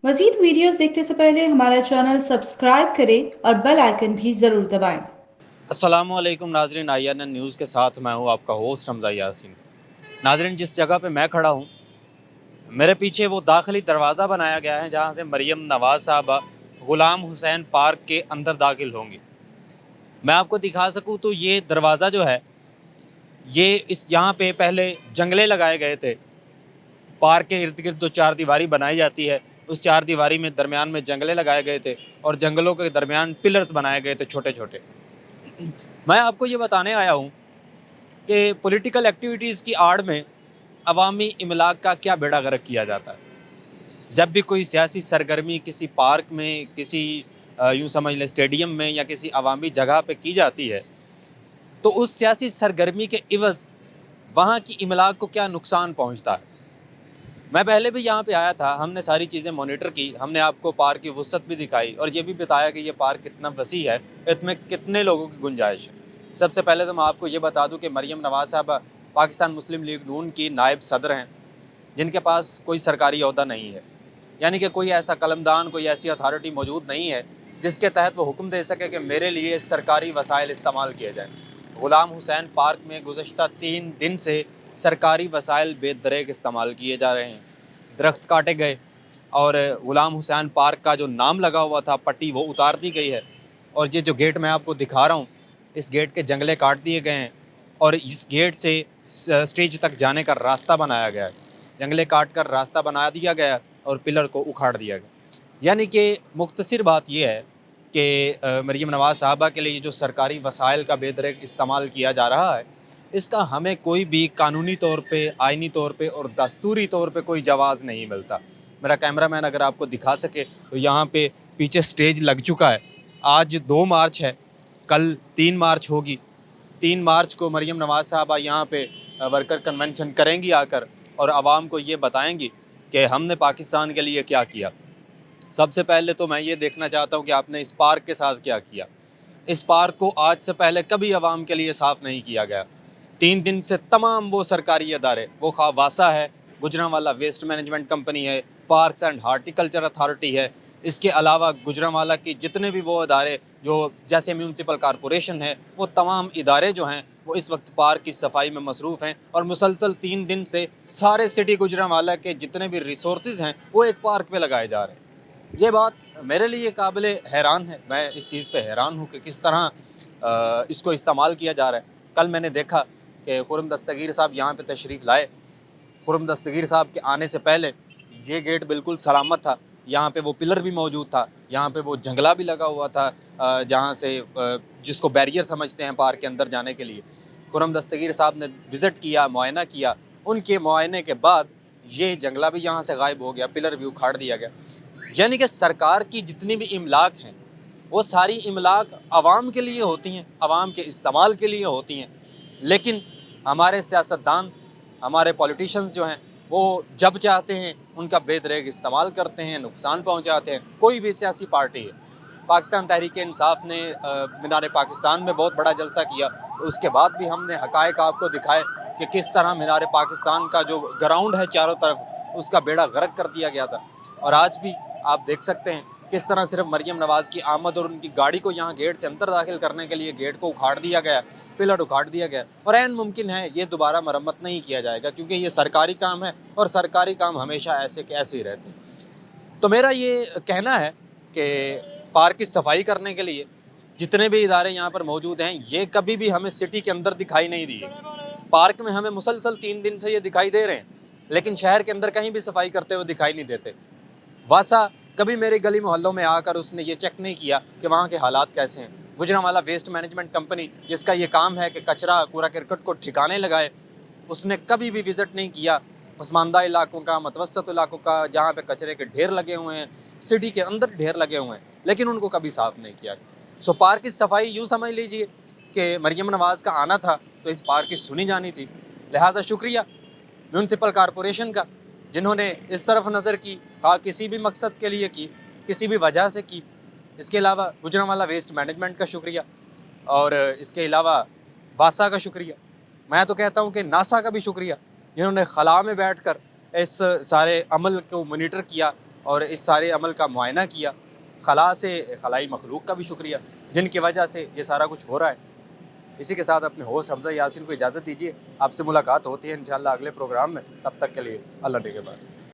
मज़ीद वीडियोज़ देखने से पहले हमारा चैनल सब्सक्राइब करें और बेल आइकन भी ज़रूर दबाएं। अस्सलामुअलैकुम नाज़रीन, INN न्यूज़ के साथ मैं हूँ आपका होस्ट हमज़ा यासीन। नाज़रीन, जिस जगह पे मैं खड़ा हूँ, मेरे पीछे वो दाखिली दरवाज़ा बनाया गया है जहाँ से मरीम नवाज़ साहबा ग़ुलाम हुसैन पार्क के अंदर दाखिल होंगी। मैं आपको दिखा सकूँ तो ये दरवाज़ा जो है, ये इस यहाँ पे पहले जंगले लगाए गए थे। पार्क के इर्द गिर्द जो चार दीवारी बनाई जाती है, उस चार दीवारी में दरमियान में जंगले लगाए गए थे और जंगलों के दरमियान पिलर्स बनाए गए थे छोटे छोटे। मैं आपको ये बताने आया हूँ कि पॉलिटिकल एक्टिविटीज़ की आड़ में अवामी इमलाक का क्या बेड़ा गर्क किया जाता है। जब भी कोई सियासी सरगर्मी किसी पार्क में, किसी यूँ समझ लें स्टेडियम में या किसी अवामी जगह पे की जाती है, तो उस सियासी सरगर्मी के इवज़ वहाँ की इमलाक को क्या नुकसान पहुँचता है। मैं पहले भी यहाँ पे आया था, हमने सारी चीज़ें मॉनिटर की, हमने आपको पार्क की वुसअत भी दिखाई और ये भी बताया कि ये पार्क कितना वसी है, इसमें कितने लोगों की गुंजाइश है। सबसे पहले तो मैं आपको ये बता दूँ कि मरीम नवाज़ साहबा पाकिस्तान मुस्लिम लीग नून की नायब सदर हैं, जिनके पास कोई सरकारी ओहदा नहीं है। यानी कि कोई ऐसा कलमदान, कोई ऐसी अथॉरिटी मौजूद नहीं है जिसके तहत वो हुक्म दे सके कि मेरे लिए सरकारी वसाइल इस्तेमाल किए जाएँ। ग़ुलाम हुसैन पार्क में गुज़श्ता 3 दिन से सरकारी वसाइल बेदरेग इस्तेमाल किए जा रहे हैं। दरख्त काटे गए और ग़ुलाम हुसैन पार्क का जो नाम लगा हुआ था पट्टी, वो उतार दी गई है। और ये जो गेट मैं आपको दिखा रहा हूँ, इस गेट के जंगले काट दिए गए हैं और इस गेट से स्टेज तक जाने का रास्ता बनाया गया है। जंगले काट कर रास्ता बना दिया गया और पिलर को उखाड़ दिया गया। यानी कि मुख्तसर बात यह है कि मरीम नवाज़ साहबा के लिए जो सरकारी वसाइल का बेदरेग इस्तेमाल किया जा रहा है, इसका हमें कोई भी कानूनी तौर पे, आइनी तौर पे और दस्तूरी तौर पे कोई जवाज़ नहीं मिलता। मेरा कैमरामैन अगर आपको दिखा सके तो यहाँ पे पीछे स्टेज लग चुका है। आज 2 मार्च है, कल 3 मार्च होगी। 3 मार्च को मरीम नवाज़ साहबा यहाँ पे वर्कर कन्वेंशन करेंगी आकर और आवाम को ये बताएंगी कि हमने पाकिस्तान के लिए क्या किया। सबसे पहले तो मैं ये देखना चाहता हूँ कि आपने इस पार्क के साथ क्या किया। इस पार्क को आज से पहले कभी आवाम के लिए साफ़ नहीं किया गया। 3 दिन से तमाम वो सरकारी अदारे, वो खा वासा है, गुजरांवाला वेस्ट मैनेजमेंट कंपनी है, पार्क्स एंड हार्टिकल्चर अथॉरिटी है, इसके अलावा गुजरांवाला की जितने भी वो अदारे जो जैसे म्यूनसिपल कॉरपोरेशन है, वो तमाम इदारे जो हैं वो इस वक्त पार्क की सफाई में मसरूफ़ हैं और मुसलसल 3 दिन से सारे सिटी गुजरांवाला के जितने भी रिसोर्सेज हैं वो एक पार्क पे लगाए जा रहे हैं। ये बात मेरे लिए काबिल हैरान है। मैं इस चीज़ पे हैरान हूँ कि किस तरह इसको इस्तेमाल किया जा रहा है। कल मैंने देखा कि खुर्रम दस्तगीर साहब यहाँ पे तशरीफ़ लाए। खुर्रम दस्तगीर साहब के आने से पहले ये गेट बिल्कुल सलामत था। यहाँ पे वो पिलर भी मौजूद था, यहाँ पे वो जंगला भी लगा हुआ था, जहाँ से जिसको बैरियर समझते हैं पार्क के अंदर जाने के लिए। खुर्रम दस्तगीर साहब ने विज़िट किया, मुआयना किया। उनके मुआयने के बाद ये जंगला भी यहाँ से गायब हो गया, पिलर भी उखाड़ दिया गया। यानी कि सरकार की जितनी भी इमलाक हैं, वो सारी इमलाक आवाम के लिए होती हैं, आवाम के इस्तेमाल के लिए होती हैं। लेकिन हमारे सियासतदान, हमारे पॉलिटिशियंस जो हैं, वो जब चाहते हैं उनका बेदरेग इस्तेमाल करते हैं, नुकसान पहुंचाते हैं। कोई भी सियासी पार्टी है, पाकिस्तान तहरीक इंसाफ ने मीनार पाकिस्तान में बहुत बड़ा जलसा किया, उसके बाद भी हमने हकायक आपको दिखाए कि किस तरह मीनार पाकिस्तान का जो ग्राउंड है चारों तरफ, उसका बेड़ा गर्क कर दिया गया था। और आज भी आप देख सकते हैं किस तरह सिर्फ मरीम नवाज़ की आमद और उनकी गाड़ी को यहाँ गेट से अंदर दाखिल करने के लिए गेट को उखाड़ दिया गया, पिलर उखाड़ दिया गया और ऐन मुमकिन है ये दोबारा मरम्मत नहीं किया जाएगा, क्योंकि ये सरकारी काम है और सरकारी काम हमेशा ऐसे के ऐसे ही रहते हैं। तो मेरा ये कहना है कि पार्क की सफाई करने के लिए जितने भी इदारे यहाँ पर मौजूद हैं, ये कभी भी हमें सिटी के अंदर दिखाई नहीं दिए। पार्क में हमें मुसलसल 3 दिन से ये दिखाई दे रहे हैं, लेकिन शहर के अंदर कहीं भी सफाई करते हुए दिखाई नहीं देते। वासा कभी मेरे गली मोहल्लों में आकर उसने ये चेक नहीं किया कि वहाँ के हालात कैसे हैं। गुजरांवाला वेस्ट मैनेजमेंट कंपनी, जिसका ये काम है कि कचरा कूड़ा करकट को ठिकाने लगाए, उसने कभी भी विज़िट नहीं किया पसमानदा इलाकों का, मतवसत इलाकों का, जहाँ पे कचरे के ढेर लगे हुए हैं, सिटी के अंदर ढेर लगे हुए हैं, लेकिन उनको कभी साफ़ नहीं किया। सो पार्क की सफाई यूँ समझ लीजिए कि मरीम नवाज़ का आना था तो इस पार्क की सुनी जानी थी। लिहाजा शुक्रिया म्यूनसिपल कॉरपोरेशन का, जिन्होंने इस तरफ नज़र की, हाँ किसी भी मकसद के लिए की, किसी भी वजह से की। इसके अलावा गुजरांवाला वेस्ट मैनेजमेंट का शुक्रिया और इसके अलावा वासा का शुक्रिया। मैं तो कहता हूँ कि नासा का भी शुक्रिया, जिन्होंने खला में बैठकर इस सारे अमल को मॉनिटर किया और इस सारे अमल का मुआयना किया। खला से खलाई मखलूक का भी शुक्रिया जिनकी वजह से ये सारा कुछ हो रहा है। इसी के साथ अपने होस्ट हमजा यासीन को इजाज़त दीजिए। आपसे मुलाकात होती है इंशाअल्लाह अगले प्रोग्राम में। तब तक के लिए अल्लाह के बाद।